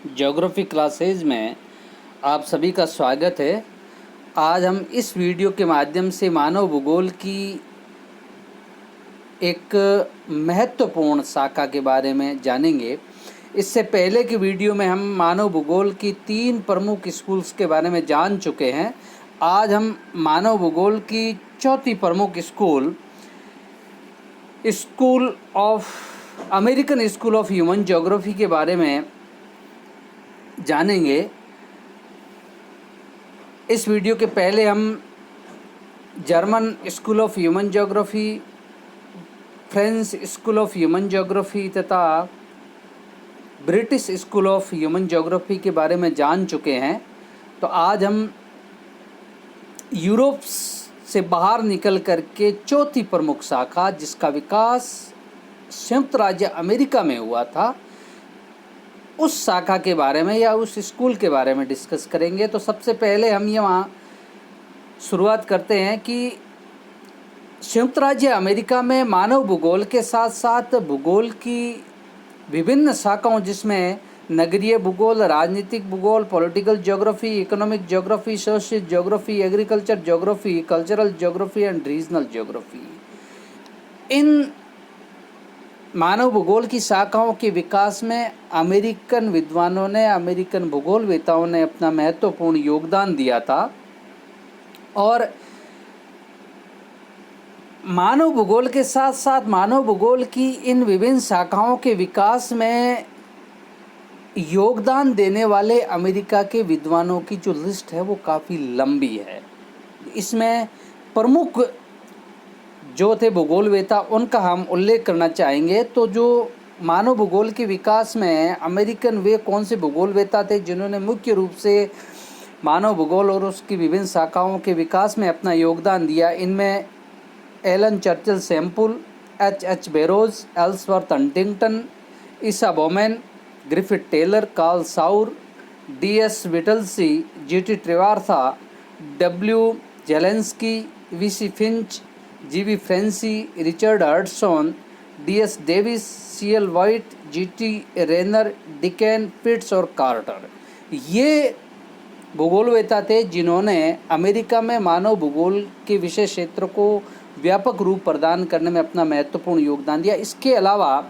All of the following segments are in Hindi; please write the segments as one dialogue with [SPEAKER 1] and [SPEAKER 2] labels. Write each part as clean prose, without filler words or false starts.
[SPEAKER 1] ज्योग्राफी क्लासेज में आप सभी का स्वागत है। आज हम इस वीडियो के माध्यम से मानव भूगोल की एक महत्वपूर्ण शाखा के बारे में जानेंगे। इससे पहले की वीडियो में हम मानव भूगोल की 3 प्रमुख स्कूल्स के बारे में जान चुके हैं। आज हम मानव भूगोल की चौथी प्रमुख school of American school of human geography के बारे में जानेंगे। इस वीडियो के पहले हम German school of human geography, French school of human geography तथा British school of human geography के बारे में जान चुके हैं। तो आज हम यूरोप से बाहर निकल करके चौथी प्रमुख शाखा, जिसका विकास संयुक्त राज्य अमेरिका में हुआ था, उस शाखा के बारे में या उस स्कूल के बारे में डिस्कस करेंगे। तो सबसे पहले हम यहाँ शुरुआत करते हैं कि संयुक्त राज्य अमेरिका में मानव भूगोल के साथ साथ भूगोल की विभिन्न शाखाओं, जिसमें नगरीय भूगोल, राजनीतिक भूगोल, political geography, economic geography, social geography, agriculture geography, cultural geography and regional geography, इन मानव भूगोल की शाखाओं के विकास में अमेरिकन विद्वानों ने, अमेरिकन भूगोलवेताओं ने अपना महत्वपूर्ण योगदान दिया था। और मानव भूगोल के साथ साथ मानव भूगोल की इन विभिन्न शाखाओं के विकास में योगदान देने वाले अमेरिका के विद्वानों की जो लिस्ट है वो काफ़ी लंबी है। इसमें प्रमुख जो थे भूगोलवेता, उनका हम उल्लेख करना चाहेंगे। तो जो मानव भूगोल के विकास में अमेरिकन वे कौन से भूगोलवेता थे जिन्होंने मुख्य रूप से मानव भूगोल और उसकी विभिन्न शाखाओं के विकास में अपना योगदान दिया, इनमें Ellen Churchill Semple, H Barrows, Ellsworth Huntington, Isaiah Bowman, Griffith Taylor, Carl Sauer, D S. Whittlesey, G T. Trewartha, W. Zelinsky, V C. Finch, G V. फ्रेंसी, Richard Hudson, D S. Davis, C L. White, G T. Renner, Dicken, Pitts और कार्टर, ये भूगोलवेता थे जिन्होंने अमेरिका में मानव भूगोल के विषय क्षेत्र को व्यापक रूप प्रदान करने में अपना महत्वपूर्ण योगदान दिया। इसके अलावा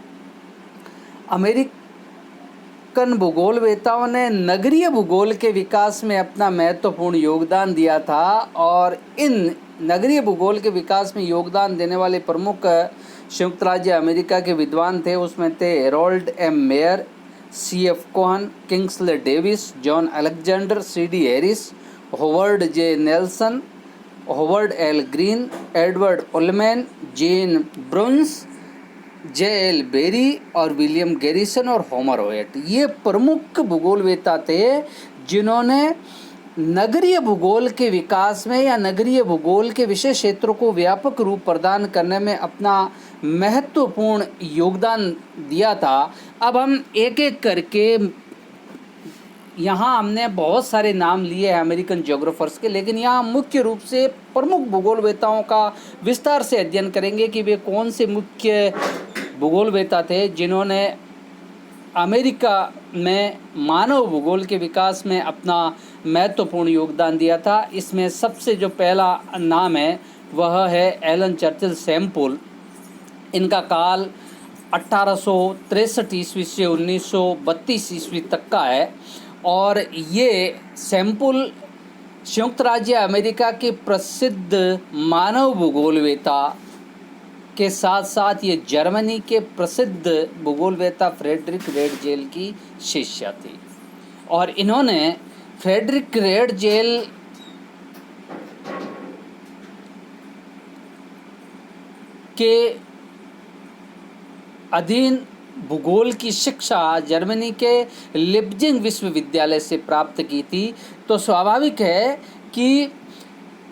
[SPEAKER 1] अमेरिकन भूगोलवेताओं ने नगरीय भूगोल के विकास में अपना महत्वपूर्ण योगदान दिया था। और इन नगरीय भूगोल के विकास में योगदान देने वाले प्रमुख संयुक्त राज्य अमेरिका के विद्वान थे। उसमें थे Harold M Mayer, C F. Kohn, Kingsley Davis, John Alexander, C D. Harris, Howard J. Nelson, Howard L. Green, Edward Ullman, Jean Brunhes, J L. Berry और विलियम गैरिसन और होमर होयट, ये प्रमुख भूगोलवेता थे जिन्होंने नगरीय भूगोल के विकास में या नगरीय भूगोल के विषय क्षेत्रों को व्यापक रूप प्रदान करने में अपना महत्वपूर्ण योगदान दिया था। अब हम एक एक करके, यहाँ हमने बहुत सारे नाम लिए हैं अमेरिकन ज्योग्राफर्स के, लेकिन यहाँ मुख्य रूप से प्रमुख भूगोलवेताओं का विस्तार से अध्ययन करेंगे कि वे कौन से मुख्य भूगोलवेता थे जिन्होंने अमेरिका में मानव भूगोल के विकास में अपना महत्वपूर्ण योगदान दिया था। इसमें सबसे जो पहला नाम है वह है एलन चर्चिल सैम्पुल। इनका काल 1863 ईस्वी से 1932 ईस्वी तक का है। और ये सैम्पुल संयुक्त राज्य अमेरिका के प्रसिद्ध मानव भूगोलवेता के साथ साथ ये जर्मनी के प्रसिद्ध भूगोलवेता फ्रेडरिक रेडजेल की शिष्या थी। और इन्होंने फ्रेडरिक रेडजेल के अधीन भूगोल की शिक्षा जर्मनी के लिप्जिंग विश्वविद्यालय से प्राप्त की थी। तो स्वाभाविक है कि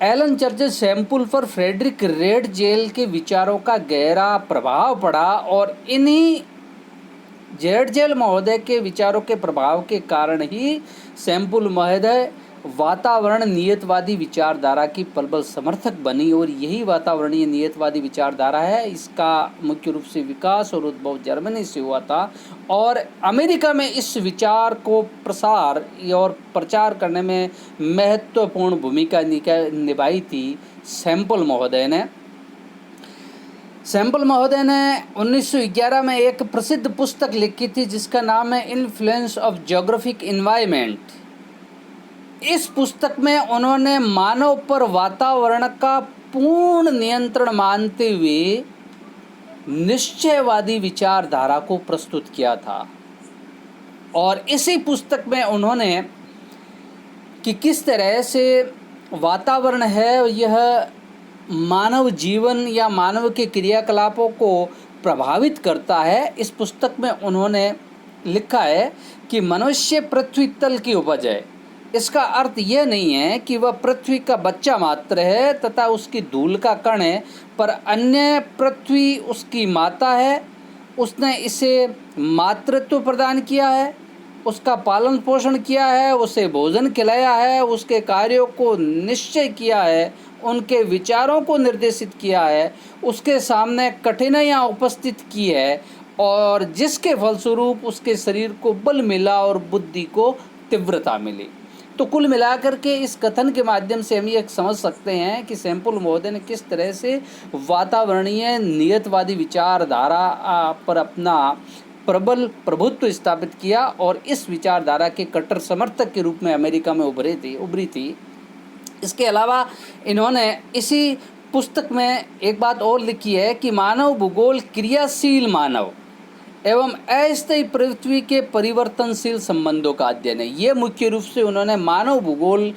[SPEAKER 1] एलन चर्चिल सैम्पुल पर फ्रेडरिक रेडजेल के विचारों का गहरा प्रभाव पड़ा। और इन्हीं रेडजेल महोदय के विचारों के प्रभाव के कारण ही सैम्पुल महोदय वातावरण नियतवादी विचारधारा की प्रबल समर्थक बनी और यही वातावरणीय नियतवादी विचारधारा है, इसका मुख्य रूप से विकास और उद्भव जर्मनी से हुआ था और अमेरिका में इस विचार को प्रसार और प्रचार करने में महत्वपूर्ण भूमिका निभाई थी सैंपल महोदय ने। सैंपल महोदय ने 1911 में एक प्रसिद्ध पुस्तक लिखी थी जिसका नाम है इन्फ्लुएंस ऑफ ज्योग्राफिक एनवायरनमेंट। इस पुस्तक में उन्होंने मानव पर वातावरण का पूर्ण नियंत्रण मानते हुए निश्चयवादी विचारधारा को प्रस्तुत किया था और इसी पुस्तक में उन्होंने कि किस तरह से वातावरण है यह मानव जीवन या मानव के क्रियाकलापों को प्रभावित करता है। इस पुस्तक में उन्होंने लिखा है कि मनुष्य पृथ्वी तल की उपज है। इसका अर्थ यह नहीं है कि वह पृथ्वी का बच्चा मात्र है तथा उसकी धूल का कण है, पर अन्य पृथ्वी उसकी माता है। उसने इसे मातृत्व प्रदान किया है, उसका पालन पोषण किया है, उसे भोजन खिलाया है, उसके कार्यों को निश्चय किया है, उनके विचारों को निर्देशित किया है, उसके सामने कठिनाइयाँ उपस्थित की है और जिसके फलस्वरूप उसके शरीर को बल मिला और बुद्धि को तीव्रता मिली। तो कुल मिलाकर के इस कथन के माध्यम से हम ये समझ सकते हैं कि सैंपल महोदय ने किस तरह से वातावरणीय नियतवादी विचारधारा पर अपना प्रबल प्रभुत्व स्थापित किया और इस विचारधारा के कट्टर समर्थक के रूप में अमेरिका में उभरी थी। इसके अलावा इन्होंने इसी पुस्तक में एक बात और लिखी है कि मानव भूगोल क्रियाशील मानव एवं अस्थायी पृथ्वी के परिवर्तनशील संबंधों का अध्ययन है। ये मुख्य रूप से उन्होंने मानव भूगोल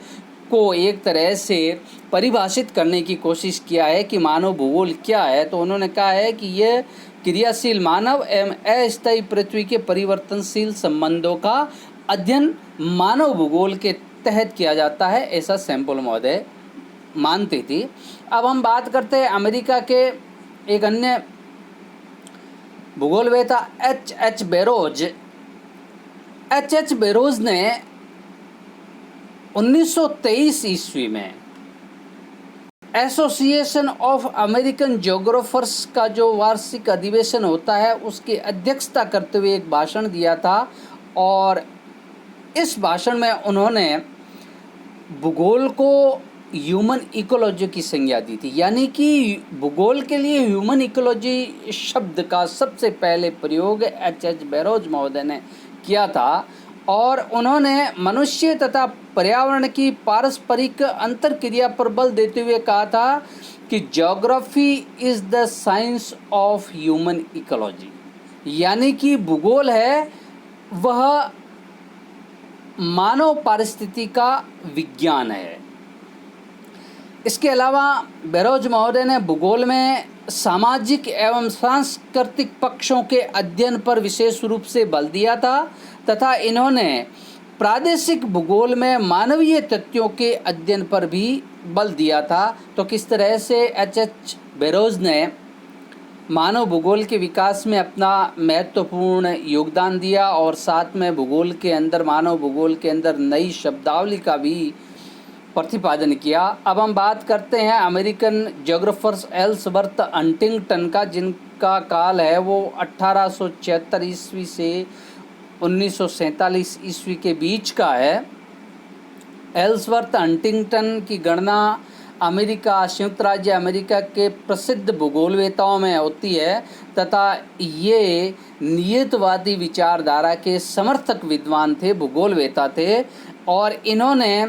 [SPEAKER 1] को एक तरह से परिभाषित करने की कोशिश किया है कि मानव भूगोल क्या है। तो उन्होंने कहा है कि यह क्रियाशील मानव एवं अस्थायी पृथ्वी के परिवर्तनशील संबंधों का अध्ययन मानव भूगोल के तहत किया जाता है, ऐसा सैंपल महोदय मानती थी। अब हम बात करते हैं अमेरिका के एक अन्य भूगोलवेता एच बैरोज ने 1923 ईस्वी में एसोसिएशन ऑफ अमेरिकन ज्योग्राफर्स का जो वार्षिक अधिवेशन होता है उसकी अध्यक्षता करते हुए एक भाषण दिया था और इस भाषण में उन्होंने भूगोल को ह्यूमन इकोलॉजी की संज्ञा दी थी। यानी कि भूगोल के लिए ह्यूमन इकोलॉजी शब्द का सबसे पहले प्रयोग एच बैरोज महोदय ने किया था और उन्होंने मनुष्य तथा पर्यावरण की पारस्परिक अंतरक्रिया पर बल देते हुए कहा था कि geography is the science of human ecology. यानी कि भूगोल है वह मानव पारिस्थितिकी का विज्ञान है। इसके अलावा बैरोज महोदय ने भूगोल में सामाजिक एवं सांस्कृतिक पक्षों के अध्ययन पर विशेष रूप से बल दिया था तथा इन्होंने प्रादेशिक भूगोल में मानवीय तथ्यों के अध्ययन पर भी बल दिया था। तो किस तरह से एच बैरोज ने मानव भूगोल के विकास में अपना महत्वपूर्ण योगदान दिया और साथ में भूगोल के अंदर मानव भूगोल के अंदर नई शब्दावली का भी प्रतिपादन किया। अब हम बात करते हैं अमेरिकन ज्योग्राफर्स एल्सवर्थ हंटिंगटन का, जिनका काल है वो 1876 ईस्वी से 1947 ईस्वी के बीच का है। एल्सवर्थ हंटिंगटन की गणना अमेरिका संयुक्त राज्य अमेरिका के प्रसिद्ध भूगोलवेताओं में होती है तथा ये नियतवादी विचारधारा के समर्थक विद्वान थे, भूगोलवेता थे और इन्होंने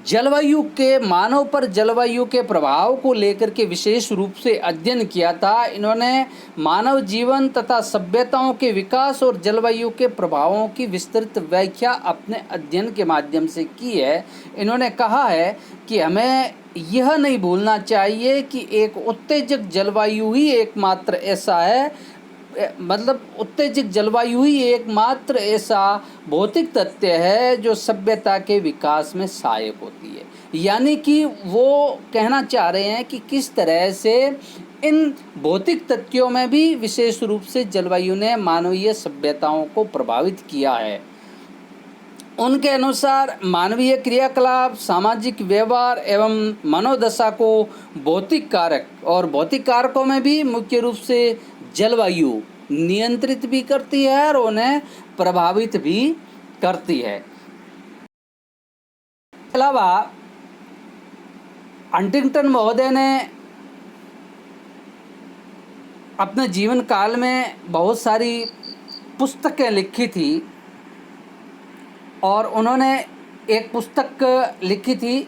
[SPEAKER 1] जलवायु के मानव पर जलवायु के प्रभाव को लेकर के विशेष रूप से अध्ययन किया था। इन्होंने मानव जीवन तथा सभ्यताओं के विकास और जलवायु के प्रभावों की विस्तृत व्याख्या अपने अध्ययन के माध्यम से की है। इन्होंने कहा है कि हमें यह नहीं भूलना चाहिए कि एक उत्तेजक जलवायु ही एकमात्र ऐसा है, मतलब उत्तेजक जलवायु ही एकमात्र ऐसा भौतिक तथ्य है जो सभ्यता के विकास में सहायक होती है। यानी कि वो कहना चाह रहे हैं कि किस तरह से इन भौतिक तथ्यों में भी विशेष रूप से जलवायु ने मानवीय सभ्यताओं को प्रभावित किया है। उनके अनुसार मानवीय क्रियाकलाप, सामाजिक व्यवहार एवं मनोदशा को भौतिक कारक और भौतिक कारकों में भी मुख्य रूप से जलवायु नियंत्रित भी करती है और उन्हें प्रभावित भी करती है। इसके अलावा हंटिंगटन महोदय ने अपने जीवन काल में बहुत सारी पुस्तकें लिखी थी और उन्होंने एक पुस्तक लिखी थी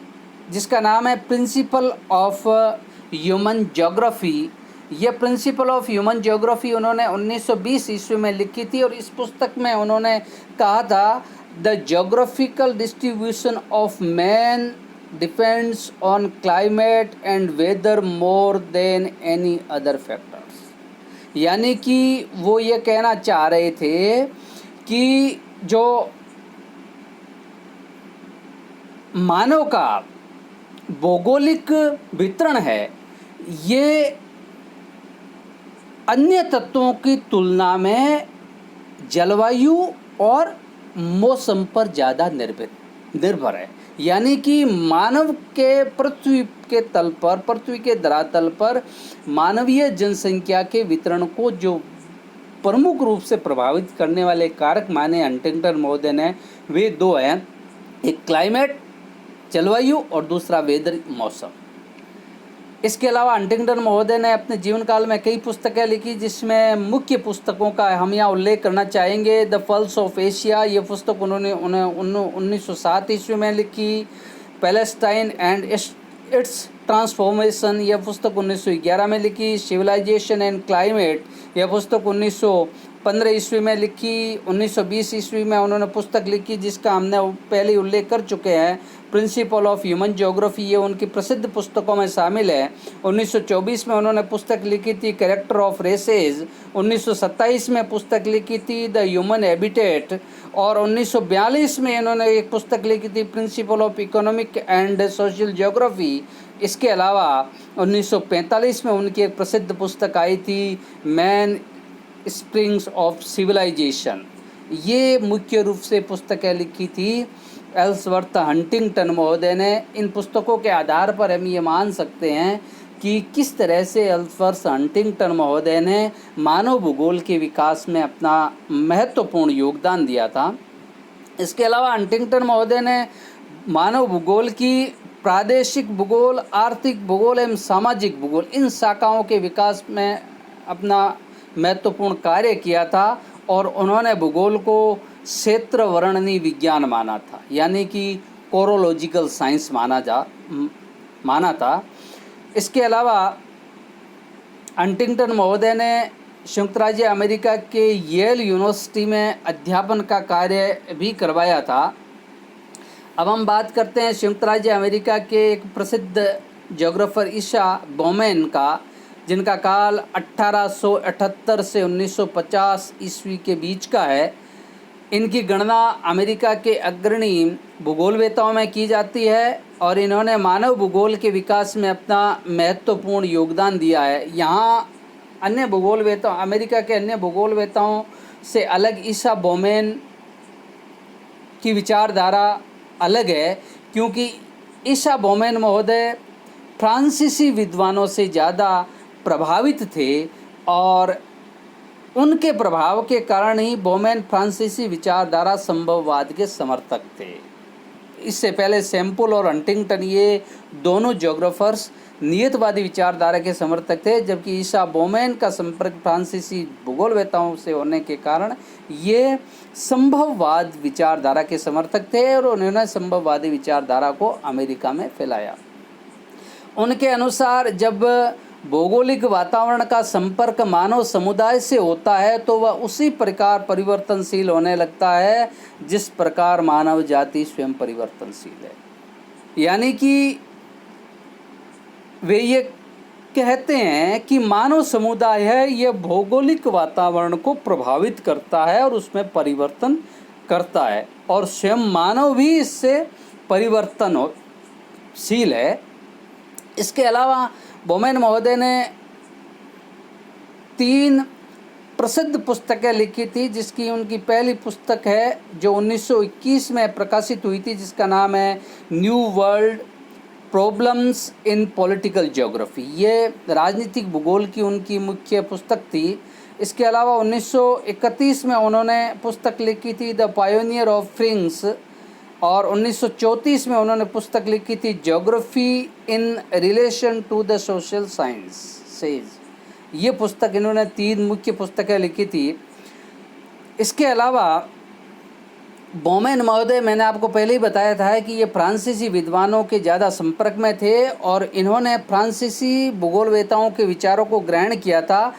[SPEAKER 1] जिसका नाम है प्रिंसिपल ऑफ ह्यूमन ज्योग्राफी। ये प्रिंसिपल ऑफ ह्यूमन ज्योग्राफी उन्होंने 1920 ईस्वी में लिखी थी और इस पुस्तक में उन्होंने कहा था the geographical distribution of man depends on climate and weather more than any other factors. यानी कि वो ये कहना चाह रहे थे कि जो मानव का भौगोलिक वितरण है ये अन्य तत्वों की तुलना में जलवायु और मौसम पर ज़्यादा निर्भर है। यानी कि मानव के पृथ्वी के तल पर, पृथ्वी के धरातल पर मानवीय जनसंख्या के वितरण को जो प्रमुख रूप से प्रभावित करने वाले कारक माने हंटिंगटन महोदय ने, वे दो हैं, एक क्लाइमेट जलवायु और दूसरा वेदर मौसम। इसके अलावा हंटिंगटन महोदय ने अपने जीवन काल में कई पुस्तकें लिखी जिसमें मुख्य पुस्तकों का हम यहाँ उल्लेख करना चाहेंगे। द पल्स ऑफ एशिया, ये पुस्तक उन्होंने 1907 ईस्वी में लिखी। पैलेस्टाइन एंड इट्स ट्रांसफॉर्मेशन, यह पुस्तक 1911 में लिखी। सिविलाइजेशन एंड क्लाइमेट, यह पुस्तक 1915 ईस्वी में लिखी। 1920 ईस्वी में उन्होंने पुस्तक लिखी जिसका हमने पहले उल्लेख कर चुके हैं, प्रिंसिपल ऑफ ह्यूमन ज्योग्राफी, ये उनकी प्रसिद्ध पुस्तकों में शामिल है। 1924 में उन्होंने पुस्तक लिखी थी कैरेक्टर ऑफ रेसेस। 1927 में पुस्तक लिखी थी द ह्यूमन हैबिटेट और 1942 में इन्होंने एक पुस्तक लिखी थी principle of economic and social geography. इसके अलावा 1945 में उनकी एक प्रसिद्ध पुस्तक आई थी मैन स्प्रिंग्स ऑफ सिविलाइजेशन। ये मुख्य रूप से पुस्तकें लिखी थी एल्सवर्थ हंटिंगटन महोदय ने। इन पुस्तकों के आधार पर हम ये मान सकते हैं कि किस तरह से एल्सवर्थ हंटिंगटन महोदय ने मानव भूगोल के विकास में अपना महत्वपूर्ण योगदान दिया था। इसके अलावा हंटिंगटन महोदय ने मानव भूगोल की प्रादेशिक भूगोल, आर्थिक भूगोल एवं सामाजिक भूगोल, इन शाखाओं के विकास में अपना महत्वपूर्ण कार्य किया था और उन्होंने भूगोल को क्षेत्र वर्णनी विज्ञान माना था, यानी कि कोरोलॉजिकल साइंस माना था। इसके अलावा हंटिंगटन महोदय ने संयुक्त राज्य अमेरिका के येल यूनिवर्सिटी में अध्यापन का कार्य भी करवाया था। अब हम बात करते हैं संयुक्त राज्य अमेरिका के एक प्रसिद्ध ज्योग्राफर ईशा बॉमेन का, जिनका काल 1878 से 1950 ईस्वी के बीच का है। इनकी गणना अमेरिका के अग्रणी भूगोलवेताओं में की जाती है और इन्होंने मानव भूगोल के विकास में अपना महत्वपूर्ण योगदान दिया है। यहाँ अन्य भूगोलवेताओं, अमेरिका के अन्य भूगोलवेताओं से अलग ईशा बॉमेन की विचारधारा अलग है, क्योंकि ईशा बॉमेन महोदय फ्रांसीसी विद्वानों से ज़्यादा प्रभावित थे और उनके प्रभाव के कारण ही बॉमेन फ्रांसीसी विचारधारा संभववाद के समर्थक थे। इससे पहले सैंपल और हंटिंगटन, ये दोनों ज्योग्राफर्स नियतवादी विचारधारा के समर्थक थे, जबकि ईशा बॉमेन का संपर्क फ्रांसीसी भूगोलवेताओं से होने के कारण ये संभववाद विचारधारा के समर्थक थे और उन्होंने संभववादी विचारधारा को अमेरिका में फैलाया। उनके अनुसार जब भौगोलिक वातावरण का संपर्क मानव समुदाय से होता है तो वह उसी प्रकार परिवर्तनशील होने लगता है जिस प्रकार मानव जाति स्वयं परिवर्तनशील है। यानी कि वे ये कहते हैं कि मानव समुदाय है, यह भौगोलिक वातावरण को प्रभावित करता है और उसमें परिवर्तन करता है और स्वयं मानव भी इससे परिवर्तनशील है। इसके अलावा बॉमेन महोदय ने 3 प्रसिद्ध पुस्तकें लिखी थी, जिसकी उनकी पहली पुस्तक है जो 1921 में प्रकाशित हुई थी, जिसका नाम है new world problems in political geography. ये राजनीतिक भूगोल की उनकी मुख्य पुस्तक थी। इसके अलावा 1931 में उन्होंने पुस्तक लिखी थी द पायोनियर ऑफ फ्रिंग्स, और 1934 में उन्होंने पुस्तक लिखी थी geography in relation to the social sciences. ये पुस्तक इन्होंने 3 मुख्य पुस्तकें लिखी थी। इसके अलावा बोमेन महोदय, मैंने आपको पहले ही बताया था कि ये फ्रांसीसी विद्वानों के ज़्यादा संपर्क में थे और इन्होंने फ्रांसीसी भूगोलवेताओं के विचारों को ग्रहण किया था।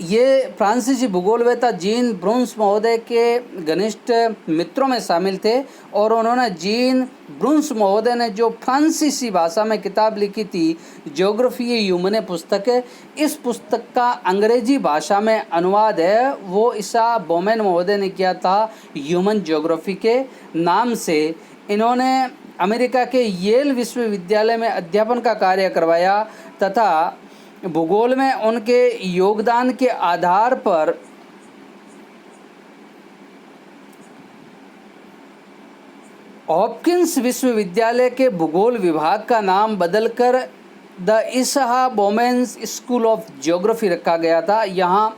[SPEAKER 1] ये फ्रांसीसी भूगोलवेता जीन ब्रून्स महोदय के घनिष्ठ मित्रों में शामिल थे और उन्होंने जीन ब्रून्स महोदय ने जो फ्रांसीसी भाषा में किताब लिखी थी ज्योग्राफी ह्यूमने पुस्तक है, इस पुस्तक का अंग्रेजी भाषा में अनुवाद है वो ईसा बोमेन महोदय ने किया था ह्यूमन ज्योग्राफी के नाम से। इन्होंने अमेरिका के येल विश्वविद्यालय में अध्यापन का कार्य करवाया तथा भूगोल में उनके योगदान के आधार पर हॉपकिंस विश्वविद्यालय के भूगोल विभाग का नाम बदलकर the Isa Bowman's school of geography रखा गया था। यहाँ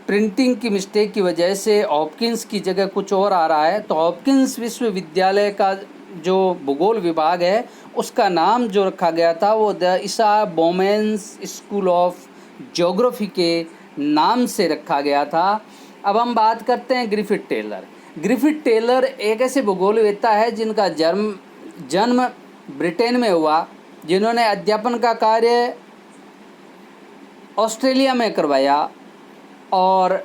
[SPEAKER 1] प्रिंटिंग की मिस्टेक की वजह से हॉपकिंस की जगह कुछ और आ रहा है, तो हॉपकिंस विश्वविद्यालय का जो भूगोल विभाग है उसका नाम जो रखा गया था वो the Isa Bowman's school of geography के नाम से रखा गया था। अब हम बात करते हैं ग्रिफिथ टेलर। ग्रिफिथ टेलर एक ऐसे भूगोलवेत्ता है जिनका जन्म ब्रिटेन में हुआ, जिन्होंने अध्यापन का कार्य ऑस्ट्रेलिया में करवाया और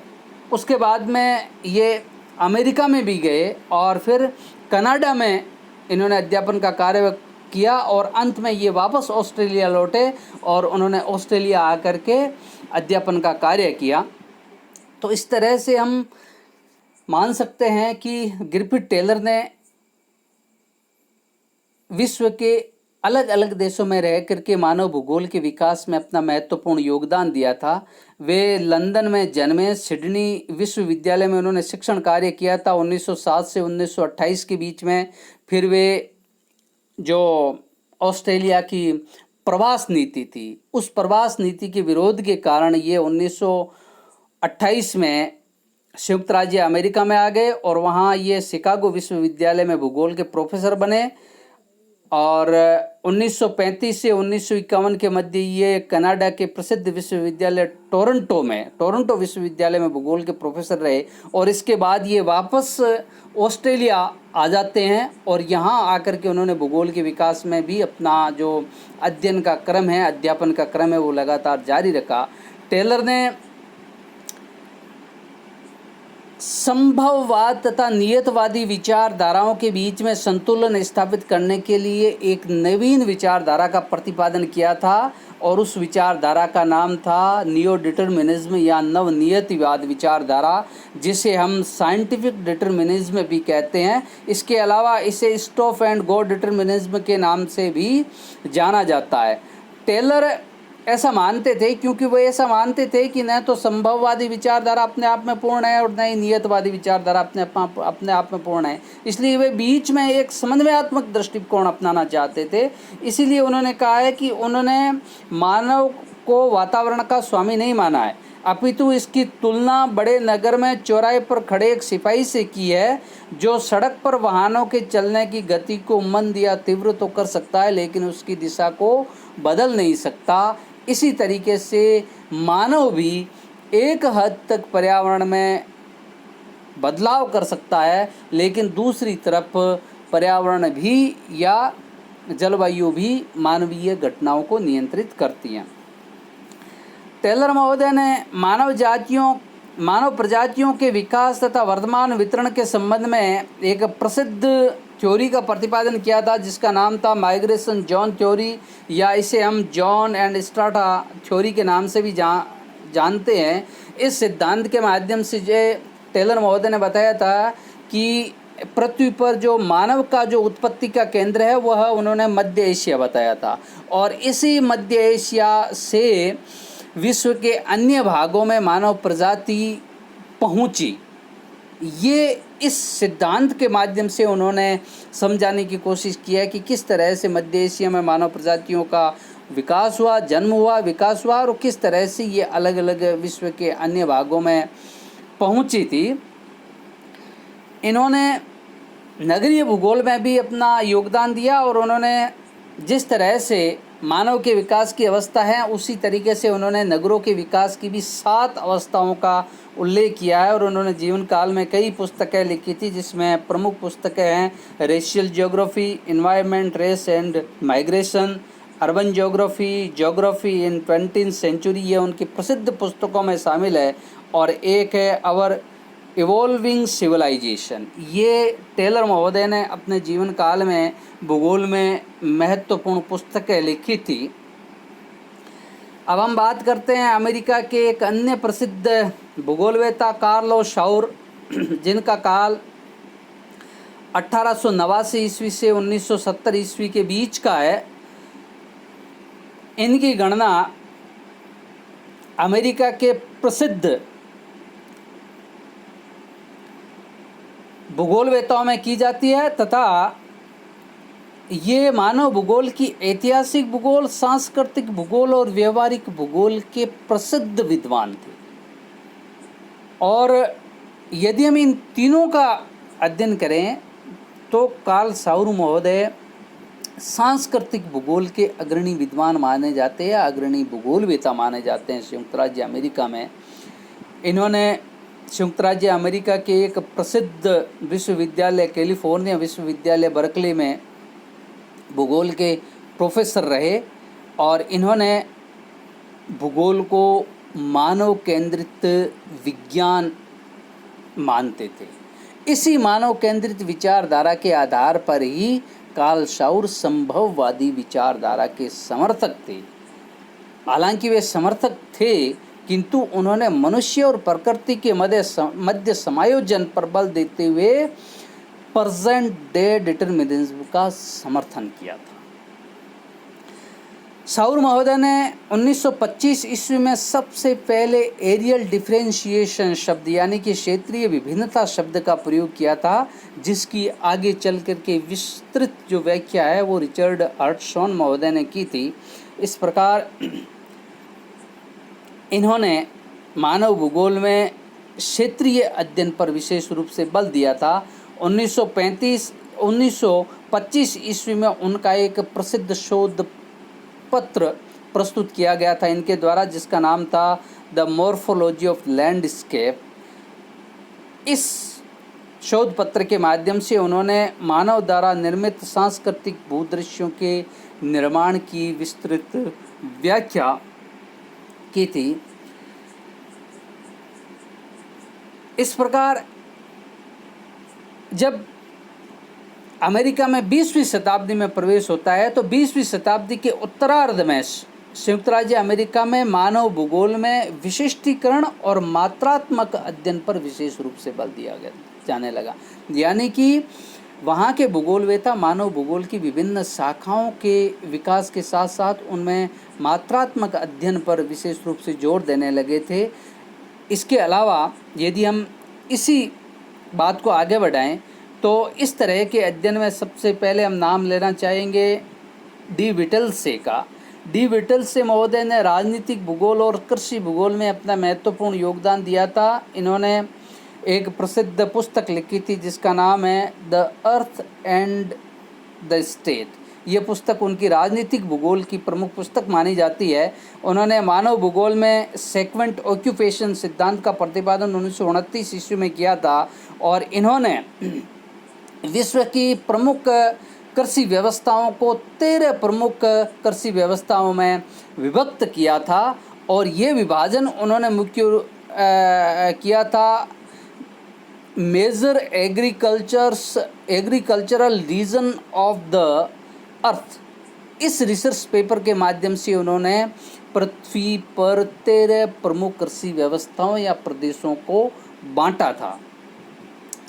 [SPEAKER 1] उसके बाद में ये अमेरिका में भी गए और फिर कनाडा में इन्होंने अध्यापन का कार्य किया और अंत में ये वापस ऑस्ट्रेलिया लौटे और उन्होंने ऑस्ट्रेलिया आकर के अध्यापन का कार्य किया। तो इस तरह से हम मान सकते हैं कि ग्रिफिथ टेलर ने विश्व के अलग अलग देशों में रह करके मानव भूगोल के विकास में अपना महत्वपूर्ण योगदान दिया था। वे लंदन में जन्मे, सिडनी विश्वविद्यालय में उन्होंने शिक्षण कार्य किया था 1907 से 1928 के बीच में। फिर वे जो ऑस्ट्रेलिया की प्रवास नीति थी, उस प्रवास नीति के विरोध के कारण ये 1928 में संयुक्त राज्य अमेरिका में आ गए और वहाँ ये शिकागो विश्वविद्यालय में भूगोल के प्रोफेसर बने और 1935 से 1951 के मध्य ये कनाडा के प्रसिद्ध विश्वविद्यालय टोरंटो विश्वविद्यालय में भूगोल के प्रोफेसर रहे और इसके बाद ये वापस ऑस्ट्रेलिया आ जाते हैं और यहाँ आकर के उन्होंने भूगोल के विकास में भी अपना जो अध्ययन का क्रम है, अध्यापन का क्रम है, वो लगातार जारी रखा। टेलर ने संभववाद तथा नियतवादी विचारधाराओं के बीच में संतुलन स्थापित करने के लिए एक नवीन विचारधारा का प्रतिपादन किया था और उस विचारधारा का नाम था नियो डिटर्मिनिज्म या नवनियतिवाद विचारधारा, जिसे हम साइंटिफिक डिटर्मिनिज्म भी कहते हैं। इसके अलावा इसे स्टॉप एंड गो डिटर्मिनिज्म के नाम से भी जाना जाता है। टेलर ऐसा मानते थे क्योंकि वो ऐसा मानते थे कि न तो संभववादी विचारधारा अपने आप में पूर्ण है और न ही नियतवादी विचारधारा अपने आप में पूर्ण है, इसलिए वे बीच में एक समन्वयात्मक दृष्टिकोण अपनाना चाहते थे। इसीलिए उन्होंने कहा है कि उन्होंने मानव को वातावरण का स्वामी नहीं माना है, अपितु इसकी तुलना बड़े नगर में चौराहे पर खड़े एक सिपाही से की है जो सड़क पर वाहनों के चलने की गति को मंद या तीव्र तो कर सकता है लेकिन उसकी दिशा को बदल नहीं सकता। इसी तरीके से मानव भी एक हद तक पर्यावरण में बदलाव कर सकता है, लेकिन दूसरी तरफ पर्यावरण भी या जलवायु भी मानवीय घटनाओं को नियंत्रित करती हैं। टेलर महोदय ने मानव प्रजातियों के विकास तथा वर्तमान वितरण के संबंध में एक प्रसिद्ध थ्योरी का प्रतिपादन किया था जिसका नाम था माइग्रेशन जॉन थ्योरी, या इसे हम जॉन एंड स्ट्राटा थ्योरी के नाम से भी जानते हैं। इस सिद्धांत के माध्यम से टेलर महोदय ने बताया था कि पृथ्वी पर जो मानव का जो उत्पत्ति का केंद्र है वह उन्होंने मध्य एशिया बताया था और इसी मध्य एशिया से विश्व के अन्य भागों में मानव प्रजाति पहुंची, ये इस सिद्धांत के माध्यम से उन्होंने समझाने की कोशिश की है कि किस तरह से मध्य एशिया में मानव प्रजातियों का विकास हुआ, जन्म हुआ, विकास हुआ, और किस तरह से ये अलग अलग विश्व के अन्य भागों में पहुंची थी। इन्होंने नगरीय भूगोल में भी अपना योगदान दिया और उन्होंने जिस तरह से मानव के विकास की अवस्था है उसी तरीके से उन्होंने नगरों के विकास की भी 7 अवस्थाओं का उल्लेख किया है। और उन्होंने जीवन काल में कई पुस्तकें लिखी थी, जिसमें प्रमुख पुस्तकें हैं racial geography, environment, race and migration, urban geography, geography in 20th century, ये उनकी प्रसिद्ध पुस्तकों में शामिल है। और एक है आवर इवॉल्विंग सिविलाइजेशन, ये टेलर महोदय ने अपने जीवन काल में भूगोल में महत्वपूर्ण पुस्तकें लिखी थी। अब हम बात करते हैं अमेरिका के एक अन्य प्रसिद्ध भूगोलवेता कार्लो शाउर, जिनका काल 1889 ईस्वी से 1970 ईस्वी के बीच का है। इनकी गणना अमेरिका के प्रसिद्ध भूगोलवेताओं में की जाती है तथा ये मानव भूगोल की ऐतिहासिक भूगोल, सांस्कृतिक भूगोल और व्यवहारिक भूगोल के प्रसिद्ध विद्वान थे। और यदि हम इन तीनों का अध्ययन करें तो कार्ल शाउर महोदय सांस्कृतिक भूगोल के अग्रणी विद्वान माने जाते हैं, अग्रणी भूगोलवेता माने जाते हैं संयुक्त राज्य अमेरिका में। इन्होंने संयुक्त राज्य अमेरिका के एक प्रसिद्ध विश्वविद्यालय कैलिफोर्निया विश्वविद्यालय बर्कले में भूगोल के प्रोफेसर रहे और इन्होंने भूगोल को मानव केंद्रित विज्ञान मानते थे। इसी मानव केंद्रित विचारधारा के आधार पर ही कार्ल शाउर संभववादी विचारधारा के समर्थक थे। हालांकि वे समर्थक थे किंतु उन्होंने मनुष्य और प्रकृति के मध्य समायोजन पर बल देते हुए प्रेजेंट डे डिटर्मिनिज्म का समर्थन किया था। शाउर महोदय ने 1925 ईस्वी में सबसे पहले एरियल डिफरेंशिएशन शब्द यानी कि क्षेत्रीय विभिन्नता शब्द का प्रयोग किया था, जिसकी आगे चल कर के विस्तृत जो व्याख्या है वो रिचर्ड हर्टसॉन महोदय ने की थी। इस प्रकार इन्होंने मानव भूगोल में क्षेत्रीय अध्ययन पर विशेष रूप से बल दिया था। 1925 ईस्वी में उनका एक प्रसिद्ध शोध पत्र प्रस्तुत किया गया था इनके द्वारा, जिसका नाम था द मॉर्फोलॉजी ऑफ लैंडस्केप। इस शोध पत्र के माध्यम से उन्होंने मानव द्वारा निर्मित सांस्कृतिक भूदृश्यों के निर्माण की विस्तृत व्याख्या की थी। इस प्रकार जब अमेरिका में 20वीं शताब्दी में प्रवेश होता है तो 20वीं शताब्दी के उत्तरार्ध में संयुक्त राज्य अमेरिका में मानव भूगोल में विशिष्टीकरण और मात्रात्मक अध्ययन पर विशेष रूप से बल दिया जाने लगा। यानी कि वहाँ के भूगोलवेता मानव भूगोल की विभिन्न शाखाओं के विकास के साथ साथ उनमें मात्रात्मक अध्ययन पर विशेष रूप से जोर देने लगे थे। इसके अलावा यदि हम इसी बात को आगे बढ़ाएं तो इस तरह के अध्ययन में सबसे पहले हम नाम लेना चाहेंगे डी विटलसे का। डी विटलसे महोदय ने राजनीतिक भूगोल और कृषि भूगोल में अपना महत्वपूर्ण योगदान दिया था। इन्होंने एक प्रसिद्ध पुस्तक लिखी थी जिसका नाम है the earth and the state. ये पुस्तक उनकी राजनीतिक भूगोल की प्रमुख पुस्तक मानी जाती है। उन्होंने मानव भूगोल में सेक्वेंट ऑक्यूपेशन सिद्धांत का प्रतिपादन 1929 ईस्वी में किया था और इन्होंने विश्व की प्रमुख कृषि व्यवस्थाओं को 13 प्रमुख कृषि व्यवस्थाओं में विभक्त किया था और ये विभाजन उन्होंने मुख्य किया था major agricultural region of the earth. इस रिसर्च पेपर के माध्यम से उन्होंने पृथ्वी पर 13 प्रमुख कृषि व्यवस्थाओं या प्रदेशों को बांटा था।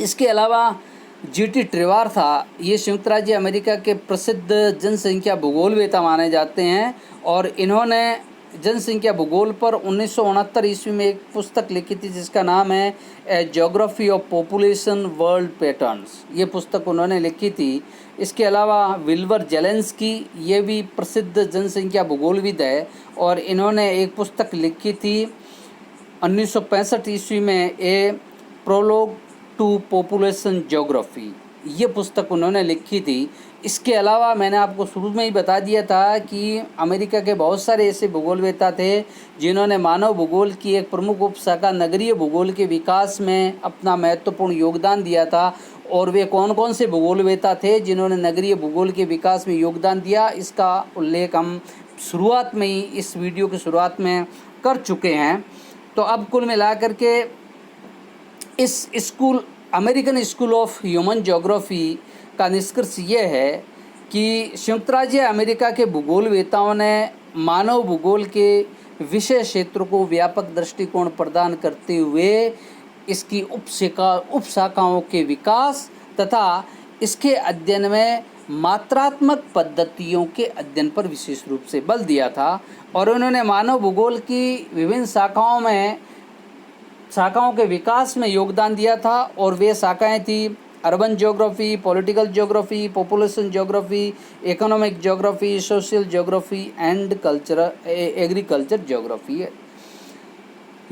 [SPEAKER 1] इसके अलावा जीटी ट्रेवर था। ये संयुक्त राज्य अमेरिका के प्रसिद्ध जनसंख्या भूगोलवेता माने जाते हैं और इन्होंने जनसंख्या भूगोल पर 1969 ईस्वी में एक पुस्तक लिखी थी जिसका नाम है a geography of population world patterns. ये पुस्तक उन्होंने लिखी थी। इसके अलावा विल्बर जेलेंस्की, ये भी प्रसिद्ध जनसंख्या भूगोलविद है, और इन्होंने एक पुस्तक लिखी थी 1965 ईस्वी में, ए प्रोलॉग टू पॉपुलेशन ज्योग्राफी। ये पुस्तक उन्होंने लिखी थी। इसके अलावा मैंने आपको शुरू में ही बता दिया था कि अमेरिका के बहुत सारे ऐसे भूगोलवेता थे जिन्होंने मानव भूगोल की एक प्रमुख उपशाखा नगरीय भूगोल के विकास में अपना महत्वपूर्ण योगदान दिया था। और वे कौन कौन से भूगोलवेता थे जिन्होंने नगरीय भूगोल के विकास में योगदान दिया, इसका उल्लेख हम शुरुआत में ही, इस वीडियो की शुरुआत में कर चुके हैं। तो अब कुल मिलाकर के इस American school of human geography का निष्कर्ष ये है कि संयुक्त राज्य अमेरिका के भूगोलवेताओं ने मानव भूगोल के विषय क्षेत्र को व्यापक दृष्टिकोण प्रदान करते हुए इसकी उपशाखाओं के विकास तथा इसके अध्ययन में मात्रात्मक पद्धतियों के अध्ययन पर विशेष रूप से बल दिया था। और उन्होंने मानव भूगोल की विभिन्न शाखाओं के विकास में योगदान दिया था। और वे शाखाएं थी urban geography, political geography, population geography, economic geography, social geography and agriculture geography.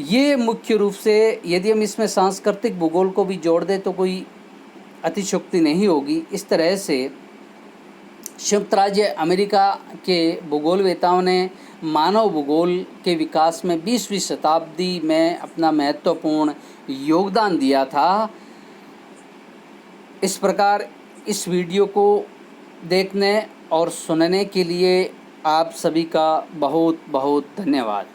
[SPEAKER 1] ये मुख्य रूप से, यदि हम इसमें सांस्कृतिक भूगोल को भी जोड़ दें तो कोई अतिशयोक्ति नहीं होगी। इस तरह से संयुक्त राज्य अमेरिका के भूगोलवेताओं ने मानव भूगोल के विकास में 20वीं शताब्दी में अपना महत्वपूर्ण योगदान दिया था। इस प्रकार इस वीडियो को देखने और सुनने के लिए आप सभी का बहुत बहुत धन्यवाद।